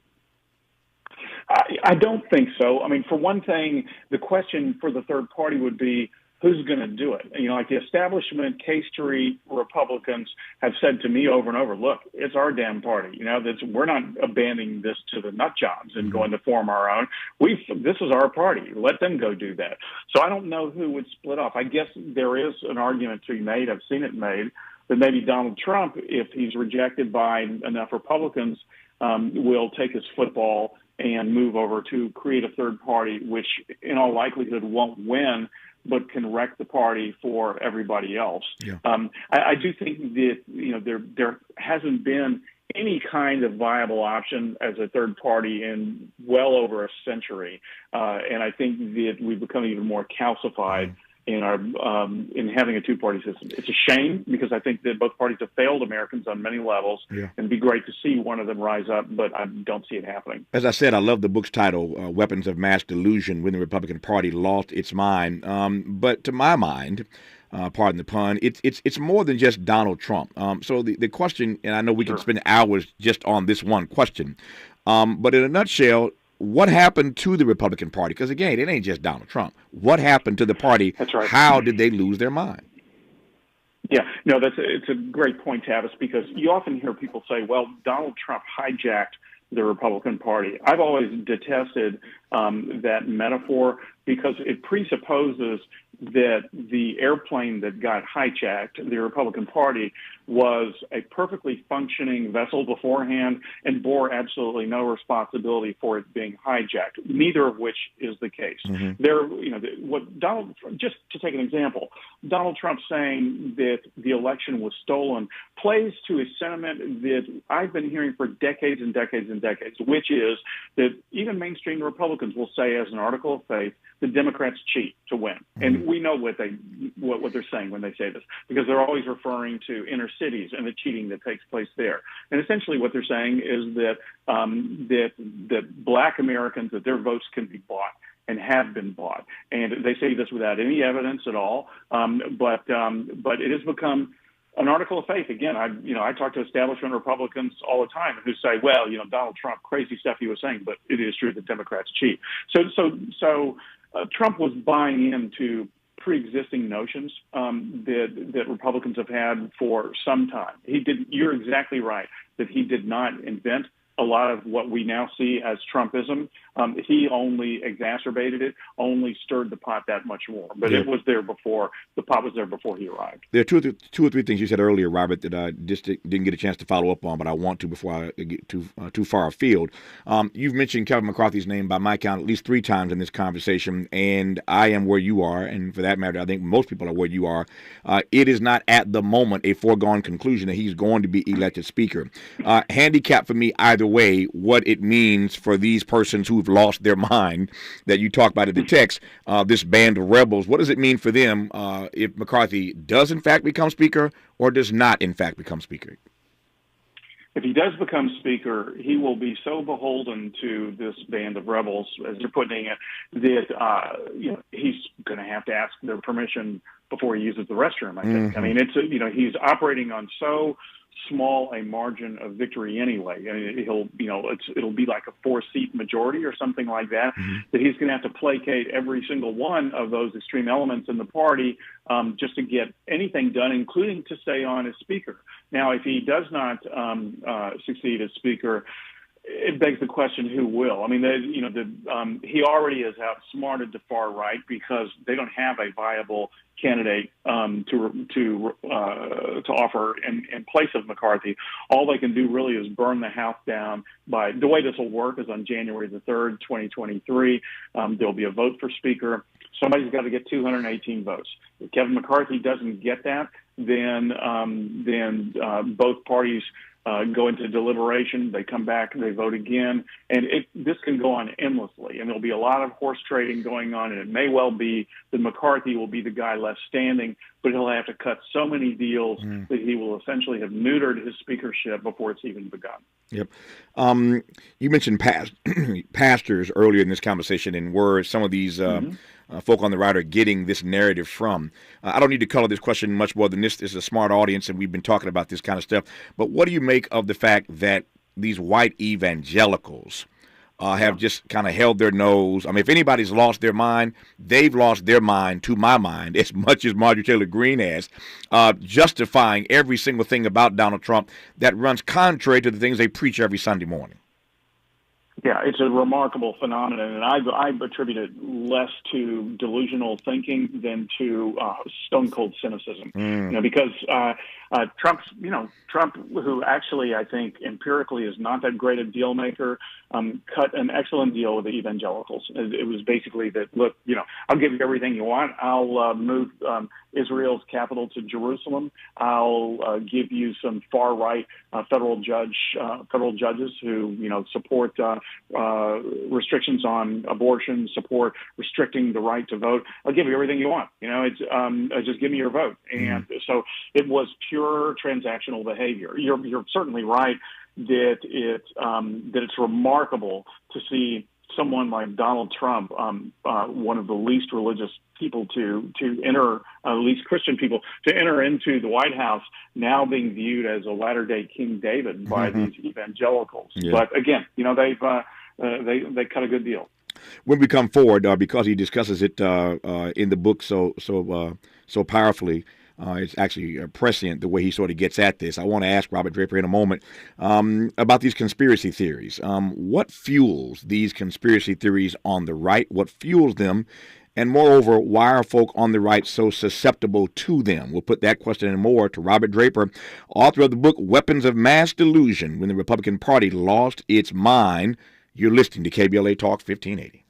I don't think so. I mean, for one thing, the question for the third party would be, who's going to do it? Like the establishment K Street Republicans have said to me over and over, look, it's our damn party. We're not abandoning this to the nut jobs and going to form our own. This is our party. Let them go do that. So I don't know who would split off. I guess there is an argument to be made. I've seen it made that maybe Donald Trump, if he's rejected by enough Republicans, will take his football and move over to create a third party, which in all likelihood won't win, but can wreck the party for everybody else. Yeah. I do think that there hasn't been any kind of viable option as a third party in well over a century, and I think that we've become even more calcified in our in having a two-party system. It's a shame because I think that both parties have failed Americans on many levels, and it'd be great to see one of them rise up, but I don't see it happening. As I said, I love the book's title, Weapons of Mass Delusion, When the Republican Party Lost Its Mind. But to my mind, pardon the pun, it's more than just Donald Trump. So the question, and I know we can spend hours just on this one question, but in a nutshell, what happened to the Republican Party? Because, again, it ain't just Donald Trump. What happened to the party? That's right. How did they lose their mind? Yeah, no, it's a great point, Tavis, because you often hear people say, well, Donald Trump hijacked the Republican Party. I've always detested that metaphor because it presupposes that the airplane that got hijacked, the Republican Party, was a perfectly functioning vessel beforehand and bore absolutely no responsibility for it being hijacked, neither of which is the case. Just to take an example, Donald Trump saying that the election was stolen plays to a sentiment that I've been hearing for decades and decades and decades, which is that even mainstream Republicans will say as an article of faith, the Democrats cheat to win. And we know what they're saying when they say this, because they're always referring to inner cities and the cheating that takes place there. And essentially what they're saying is that that black Americans, that their votes can be bought and have been bought. And they say this without any evidence at all. But it has become an article of faith. Again, I talk to establishment Republicans all the time who say, well, Donald Trump, crazy stuff he was saying, but it is true that Democrats cheat. So Trump was buying into pre-existing notions that Republicans have had for some time. You're exactly right that he did not invent a lot of what we now see as Trumpism. He only exacerbated it, only stirred the pot that much more. But it was there before. The pot was there before he arrived. There are two or three things you said earlier, Robert, that I just didn't get a chance to follow up on, but I want to before I get too far afield. You've mentioned Kevin McCarthy's name by my count at least 3 times in this conversation, and I am where you are, and for that matter, I think most people are where you are. It is not at the moment a foregone conclusion that he's going to be elected Speaker. Handicap for me either way what it means for these persons who've lost their mind that you talk about in the text, this band of rebels. What does it mean for them if McCarthy does in fact become Speaker or does not in fact become Speaker? If he does become Speaker, he will be so beholden to this band of rebels, as you're putting it, that he's going to have to ask their permission before he uses the restroom. I think. I mean, he's operating on so small a margin of victory anyway. I mean, it'll be like a 4-seat majority or something like that. That he's going to have to placate every single one of those extreme elements in the party just to get anything done, including to stay on as Speaker. Now, if he does not succeed as Speaker, it begs the question, who will? I mean, he already has outsmarted the far right because they don't have a viable candidate to offer in place of McCarthy. All they can do really is burn the house down. By the way this will work is on January the 3rd, 2023. There'll be a vote for Speaker. Somebody's got to get 218 votes. If Kevin McCarthy doesn't get that, then both parties go into deliberation, they come back, they vote again, and this can go on endlessly, and there'll be a lot of horse trading going on, and it may well be that McCarthy will be the guy left standing, but he'll have to cut so many deals that he will essentially have neutered his speakership before it's even begun. Yep. You mentioned pastors earlier in this conversation, and where some of these folk on the right are getting this narrative from. I don't need to color this question much more than this. This is a smart audience, and we've been talking about this kind of stuff. But what do you make of the fact that these white evangelicals have just kind of held their nose? I mean, if anybody's lost their mind, they've lost their mind, to my mind, as much as Marjorie Taylor Greene has, justifying every single thing about Donald Trump that runs contrary to the things they preach every Sunday morning. Yeah, it's a remarkable phenomenon, and I attribute it less to delusional thinking than to stone cold cynicism. Because Trump, who actually I think empirically is not that great a deal maker, cut an excellent deal with the evangelicals. It was basically that, look, I'll give you everything you want. I'll move Israel's capital to Jerusalem. I'll give you some far right federal judges who support restrictions on abortion, support restricting the right to vote. I'll give you everything you want. It's just give me your vote. And so it was pure transactional behavior. You're certainly right that it's remarkable to see someone like Donald Trump, one of the least religious people to enter, least Christian people to enter into the White House, now being viewed as a latter-day King David by these evangelicals. Yeah. But again, they cut a good deal. When we come forward, because he discusses it in the book so powerfully. It's actually prescient the way he sort of gets at this. I want to ask Robert Draper in a moment about these conspiracy theories. What fuels these conspiracy theories on the right? What fuels them? And moreover, why are folk on the right so susceptible to them? We'll put that question and more to Robert Draper, author of the book Weapons of Mass Delusion, When the Republican Party Lost Its Mind. You're listening to KBLA Talk 1580.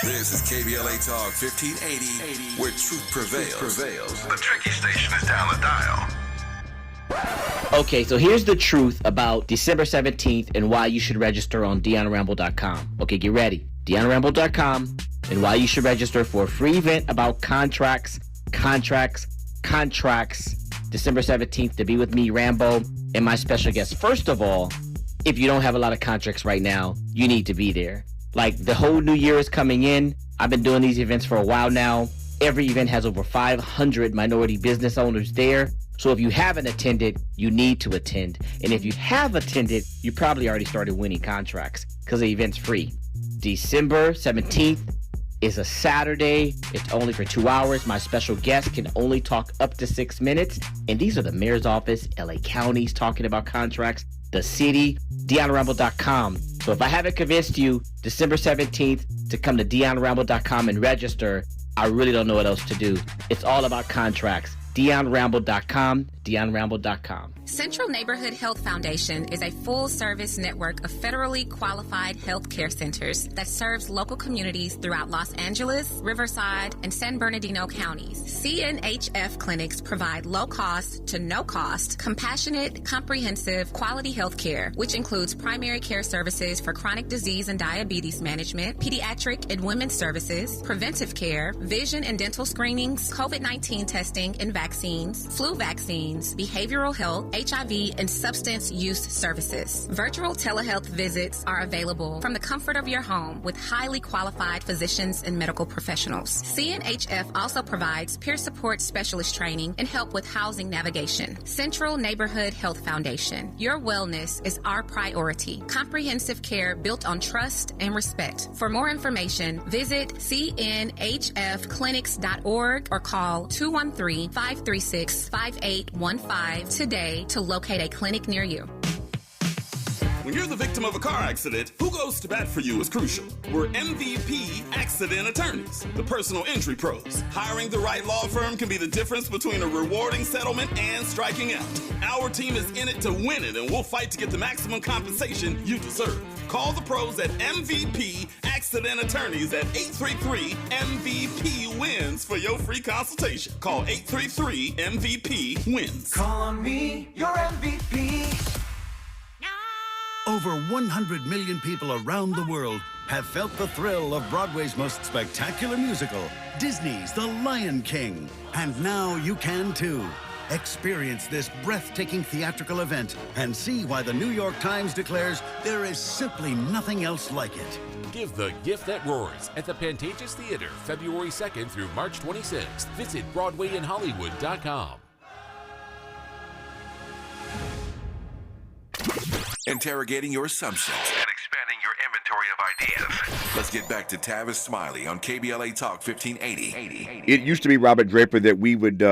This is KBLA Talk 1580, where truth prevails. The tricky station is down the dial. Okay, so here's the truth about December 17th and why you should register on DeannaRamble.com. Okay, get ready. DeannaRamble.com and why you should register for a free event about contracts. December 17th to be with me, Rambo, and my special guest. First of all, if you don't have a lot of contracts right now, you need to be there. Like, the whole new year is coming in. I've been doing these events for a while now. Every event has over 500 minority business owners there. So if you haven't attended, you need to attend. And if you have attended, you probably already started winning contracts because the event's free. December 17th is a Saturday. It's only for 2 hours. My special guest can only talk up to 6 minutes. And these are the mayor's office, LA counties talking about contracts, the city, DeannaRamble.com. So if I haven't convinced you December 17th to come to DeannaRamble.com and register, I really don't know what else to do. It's all about contracts. DeannaRamble.com, DeannaRamble.com. Central Neighborhood Health Foundation is a full-service network of federally qualified health care centers that serves local communities throughout Los Angeles, Riverside, and San Bernardino counties. CNHF clinics provide low-cost to no-cost, compassionate, comprehensive, quality health care, which includes primary care services for chronic disease and diabetes management, pediatric and women's services, preventive care, vision and dental screenings, COVID-19 testing and vaccines, flu vaccines, behavioral health, HIV, and substance use services. Virtual telehealth visits are available from the comfort of your home with highly qualified physicians and medical professionals. CNHF also provides peer support specialist training and help with housing navigation. Central Neighborhood Health Foundation. Your wellness is our priority. Comprehensive care built on trust and respect. For more information, visit cnhfclinics.org or call 213-536-5815 today to locate a clinic near you. When you're the victim of a car accident, who goes to bat for you is crucial. We're MVP Accident Attorneys, the personal injury pros. Hiring the right law firm can be the difference between a rewarding settlement and striking out. Our team is in it to win it, and we'll fight to get the maximum compensation you deserve. Call the pros at MVP Accident Attorneys at 833-MVP-WINS for your free consultation. Call 833-MVP-WINS. Call on me, your MVP. Over 100 million people around the world have felt the thrill of Broadway's most spectacular musical, Disney's The Lion King. And now you can too. Experience this breathtaking theatrical event and see why the New York Times declares there is simply nothing else like it. Give the gift that roars at the Pantages Theater, February 2nd through March 26th. Visit BroadwayInHollywood.com. Interrogating your assumptions and expanding your inventory of ideas. Let's get back to Tavis Smiley on KBLA Talk 1580. It used to be, Robert Draper, that we would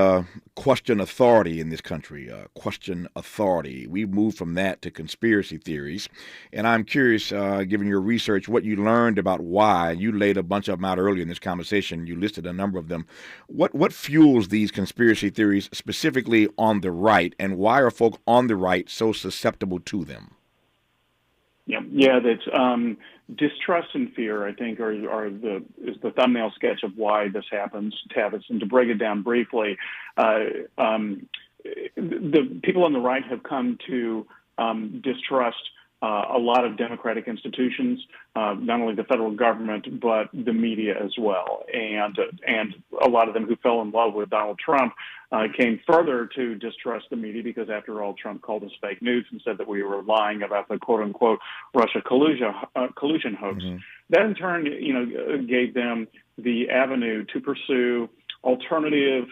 question authority in this country, question authority. We've moved from that to conspiracy theories. And I'm curious, given your research, what you learned about why. You laid a bunch of them out earlier in this conversation. You listed a number of them. What fuels these conspiracy theories specifically on the right, and why are folk on the right so susceptible to them? Yeah, that's distrust and fear, I think, is the thumbnail sketch of why this happens, Tavis. And to break it down briefly, the people on the right have come to distrust a lot of democratic institutions, not only the federal government, but the media as well. And a lot of them who fell in love with Donald Trump came further to distrust the media because, after all, Trump called us fake news and said that we were lying about the quote-unquote Russia collusion hoax. Mm-hmm. That, in turn, gave them the avenue to pursue alternative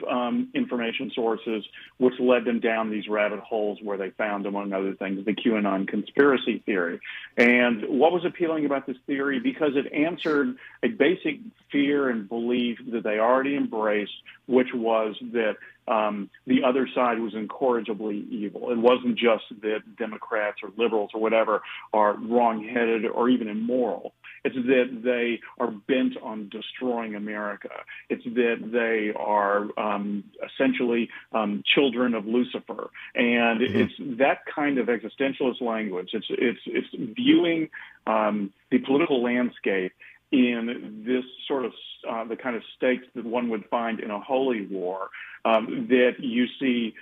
information sources, which led them down these rabbit holes where they found, among other things, the QAnon conspiracy theory. And what was appealing about this theory? Because it answered a basic fear and belief that they already embraced, which was that the other side was incorrigibly evil. It wasn't just that Democrats or liberals or whatever are wrong-headed or even immoral. It's that they are bent on destroying America. It's that they are essentially children of Lucifer. And it's that kind of existentialist language. It's viewing the political landscape in this sort of the kind of stakes that one would find in a holy war that you see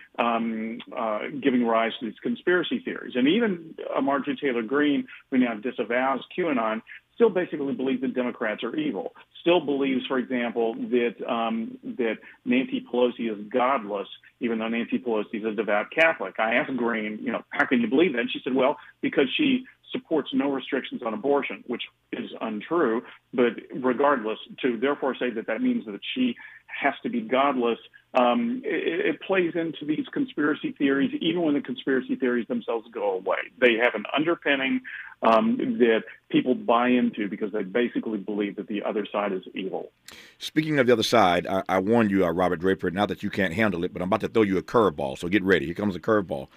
giving rise to these conspiracy theories. And even Marjorie Taylor Greene, who now disavows QAnon, still basically believes that Democrats are evil, still believes, for example, that Nancy Pelosi is godless, even though Nancy Pelosi is a devout Catholic. I asked Greene, how can you believe that? And she said, well, because she supports no restrictions on abortion, which is untrue, but regardless, to therefore say that means that she has to be godless, it plays into these conspiracy theories, even when the conspiracy theories themselves go away. They have an underpinning that people buy into because they basically believe that the other side is evil. Speaking of the other side, I warned you, Robert Draper, not that you can't handle it, but I'm about to throw you a curveball, so get ready. Here comes a curveball.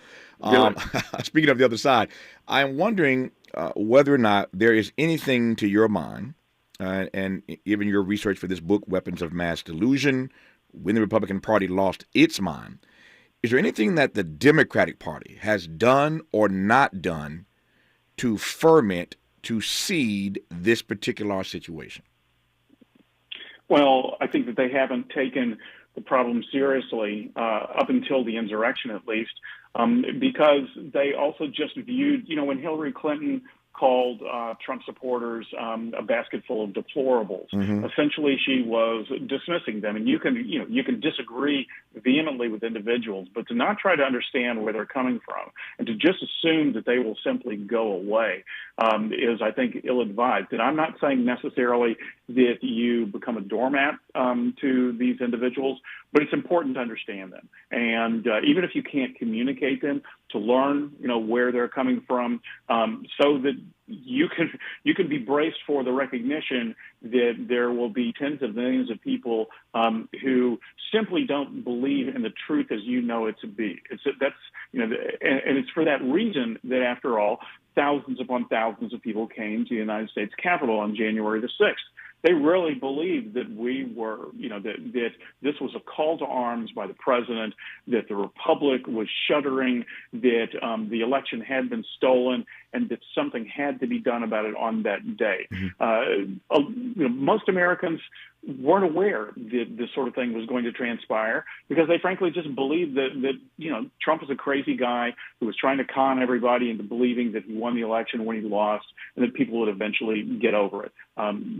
Speaking of the other side, I'm wondering whether or not there is anything to your mind, and even your research for this book, Weapons of Mass Delusion, When the Republican Party Lost Its Mind, is there anything that the Democratic Party has done or not done to ferment, to seed this particular situation? Well, I think that they haven't taken the problem seriously up until the insurrection, at least, because they also just viewed, when Hillary Clinton called Trump supporters a basket full of deplorables. Essentially, she was dismissing them. And you can disagree vehemently with individuals, but to not try to understand where they're coming from and to just assume that they will simply go away is, I think, ill-advised. And I'm not saying necessarily that you become a doormat to these individuals, but it's important to understand them. And even if you can't communicate them, to learn, where they're coming from, so that you can be braced for the recognition that there will be tens of millions of people who simply don't believe in the truth as you know it to be. And it's for that reason that, after all, thousands upon thousands of people came to the United States Capitol on January the 6th. They really believed that we were, that this was a call to arms by the president, that the Republic was shuddering, that the election had been stolen, and that something had to be done about it on that day. Most Americans weren't aware that this sort of thing was going to transpire because they frankly just believed that Trump was a crazy guy who was trying to con everybody into believing that he won the election when he lost and that people would eventually get over it.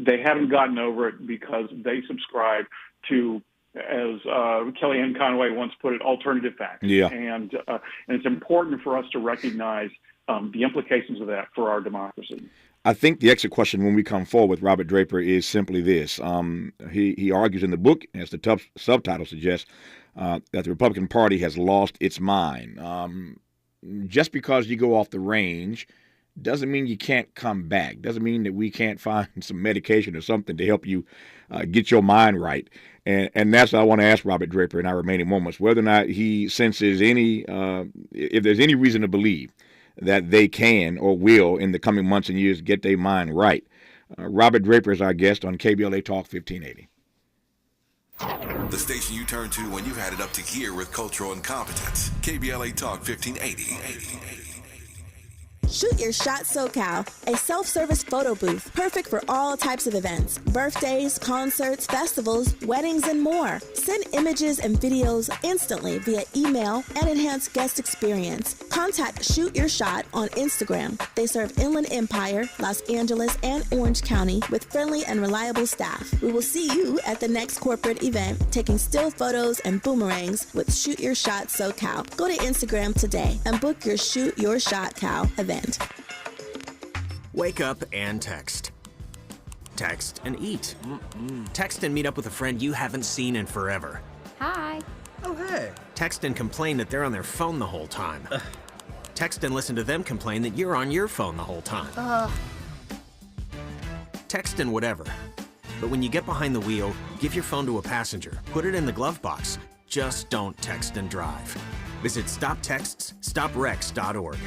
They haven't gotten over it because they subscribe to, as Kellyanne Conway once put it, alternative facts. And it's important for us to recognize the implications of that for our democracy. I think the exit question when we come forward with Robert Draper is simply this. He argues in the book, as the subtitle suggests, that the Republican Party has lost its mind. Just because you go off the range doesn't mean you can't come back. Doesn't mean that we can't find some medication or something to help you get your mind right. And that's what I want to ask Robert Draper in our remaining moments, whether or not he senses if there's any reason to believe that they can or will in the coming months and years get their mind right. Robert Draper is our guest on KBLA Talk 1580. The station you turn to when you've had it up to gear with cultural incompetence. KBLA Talk 1580. Shoot Your Shot SoCal, a self-service photo booth, perfect for all types of events, birthdays, concerts, festivals, weddings, and more. Send images and videos instantly via email and enhance guest experience. Contact Shoot Your Shot on Instagram. They serve Inland Empire, Los Angeles, and Orange County with friendly and reliable staff. We will see you at the next corporate event, taking still photos and boomerangs with Shoot Your Shot SoCal. Go to Instagram today and book your Shoot Your Shot Cal event. Wake up and text. Text and eat. Text and meet up with a friend you haven't seen in forever. Hi. Oh, hey. Text and complain that they're on their phone the whole time. Text and listen to them complain that you're on your phone the whole time. Text and whatever. But when you get behind the wheel, give your phone to a passenger. Put it in the glove box. Just don't text and drive. Visit StopTextsStopWrecks.org.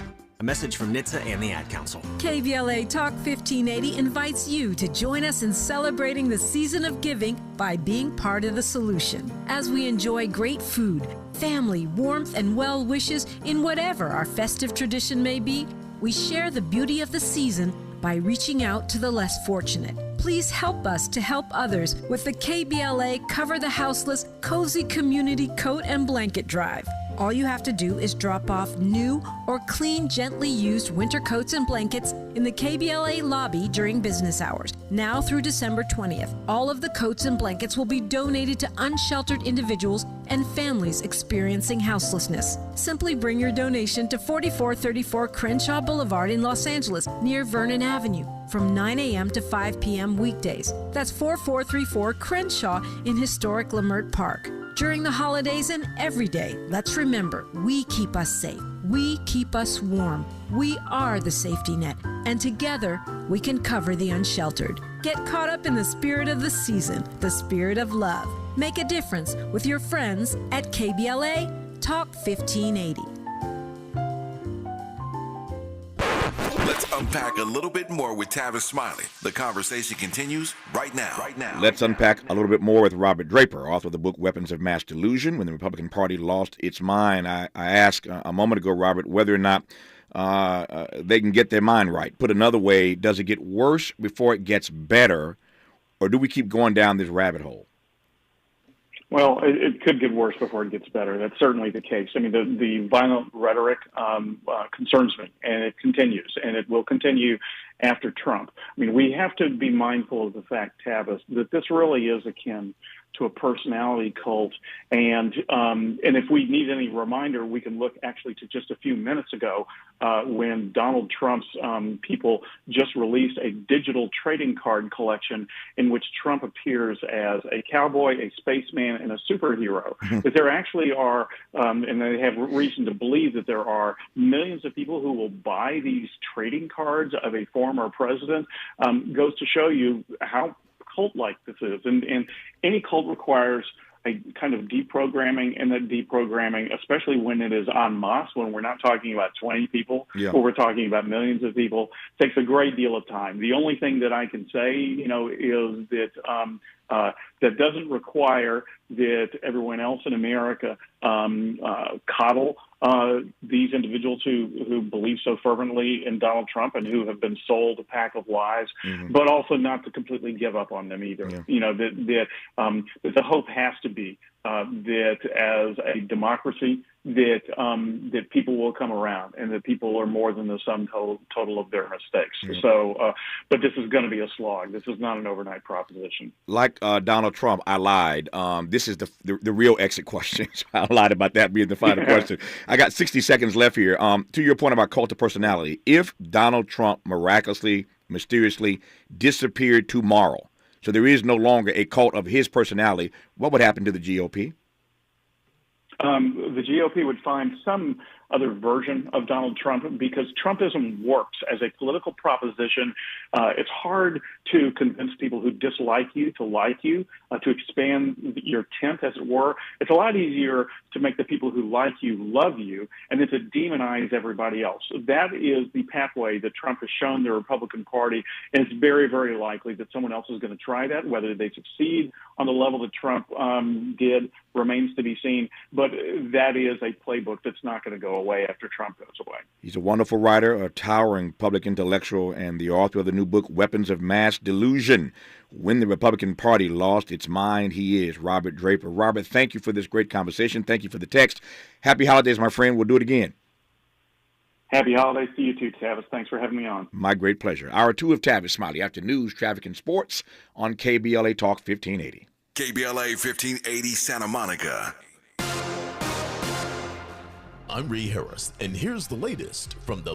A message from NHTSA and the Ad Council. KBLA Talk 1580 invites you to join us in celebrating the season of giving by being part of the solution. As we enjoy great food, family, warmth, and well wishes in whatever our festive tradition may be, we share the beauty of the season by reaching out to the less fortunate. Please help us to help others with the KBLA Cover the Houseless Cozy Community Coat and Blanket Drive. All you have to do is drop off new or clean, gently used winter coats and blankets in the KBLA lobby during business hours. Now through December 20th, all of the coats and blankets will be donated to unsheltered individuals and families experiencing houselessness. Simply bring your donation to 4434 Crenshaw Boulevard in Los Angeles, near Vernon Avenue, from 9 a.m. to 5 p.m. weekdays. That's 4434 Crenshaw in historic Leimert Park. During the holidays and every day, let's remember, we keep us safe. We keep us warm. We are the safety net, and together we can cover the unsheltered. Get caught up in the spirit of the season, the spirit of love. Make a difference with your friends at KBLA Talk 1580. Let's unpack a little bit more with Tavis Smiley. The conversation continues right now. Let's unpack a little bit more with Robert Draper, author of the book Weapons of Mass Delusion, When the Republican Party Lost Its Mind. I asked a moment ago, Robert, whether or not they can get their mind right. Put another way, does it get worse before it gets better, or do we keep going down this rabbit hole? Well, it could get worse before it gets better. That's certainly the case. I mean, the violent rhetoric concerns me, and it continues, and it will continue after Trump. I mean, we have to be mindful of the fact, Tavis, that this really is akin to a personality cult. And if we need any reminder, we can look actually to just a few minutes ago when Donald Trump's people just released a digital trading card collection in which Trump appears as a cowboy, a spaceman, and a superhero. That there actually are, and they have reason to believe that there are millions of people who will buy these trading cards of a former president, goes to show you how cult-like this is. And any cult requires a kind of deprogramming, and that deprogramming, especially when it is en masse, when we're not talking about 20 people, but we're talking about millions of people, takes a great deal of time. The only thing that I can say, is that that doesn't require that everyone else in America coddle these individuals who believe so fervently in Donald Trump and who have been sold a pack of lies, but also not to completely give up on them either. That the hope has to be that as a democracy, that people will come around, and that people are more than the sum total of their mistakes. So, but this is going to be a slog. This is not an overnight proposition. Like Donald Trump, I lied. This is the real exit question. So I lied about that being the final question. I got 60 seconds left here. To your point about cult of personality, if Donald Trump miraculously, mysteriously disappeared tomorrow, so there is no longer a cult of his personality, what would happen to the GOP? The GOP would find some other version of Donald Trump, because Trumpism works as a political proposition. It's hard to convince people who dislike you to like you, to expand your tent, as it were. It's a lot easier to make the people who like you love you, and then to demonize everybody else. That is the pathway that Trump has shown the Republican Party, and it's very, very likely that someone else is going to try that. Whether they succeed on the level that Trump did remains to be seen, but that is a playbook that's not going to go away after Trump goes away. He's a wonderful writer, a towering public intellectual, and the author of the new book, Weapons of Mass Delusion, When the Republican Party Lost Its Mind. He is Robert Draper. Robert, thank you for this great conversation. Thank you for the text. Happy holidays, my friend. We'll do it again. Happy holidays to you too, Tavis. Thanks for having me on. My great pleasure. Hour 2 of Tavis Smiley after news, traffic, and sports on KBLA Talk 1580. KBLA 1580 Santa Monica. I'm Ray Harris, and here's the latest from the